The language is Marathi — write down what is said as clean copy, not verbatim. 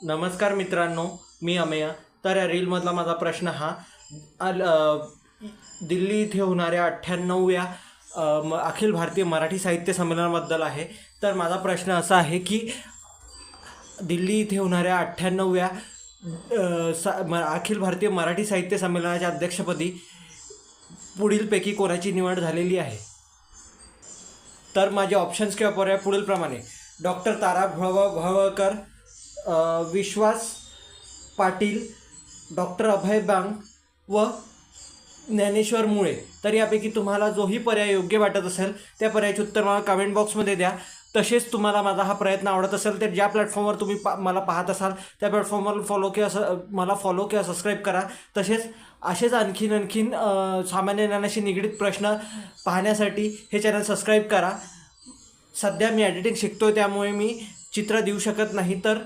नमस्कार मित्रांनो, मी अमेय. तर या रीलमधला माझा प्रश्न हा अल अ, दिल्ली इथे होणाऱ्या 98व्या अखिल भारतीय मराठी साहित्य संमेलनाबद्दल आहे. तर माझा प्रश्न असा आहे की दिल्ली इथे होणाऱ्या 98व्या अखिल भारतीय मराठी साहित्य संमेलनाच्या अध्यक्षपदी पुढीलपैकी कोणाची निवड झालेली आहे? तर माझे ऑप्शन्स किंवा पर्याय पुढीलप्रमाणे: डॉक्टर तारा भवळकर, विश्वास पाटील, डॉक्टर अभय बांग व ज्ञानेश्वर मुळे. तर यापैकी तुम्हाला जोही पर्याय योग्य वाटत असेल त्या पर्यायाचे उत्तर मला कमेंट बॉक्समध्ये द्या. तसेच तुम्हाला माझा हा प्रयत्न आवडत असेल तर ज्या प्लॅटफॉर्मवर तुम्ही मला पाहत असाल त्या प्लॅटफॉर्मवर मला फॉलो किंवा सबस्क्राईब करा. तसेच असेच आणखीन सामान्य ज्ञानाशी निगडीत प्रश्न पाहण्यासाठी हे चॅनल सबस्क्राईब करा. सध्या मी एडिटिंग शिकतो आहे त्यामुळे मी चित्र देऊ शकत नाही. तर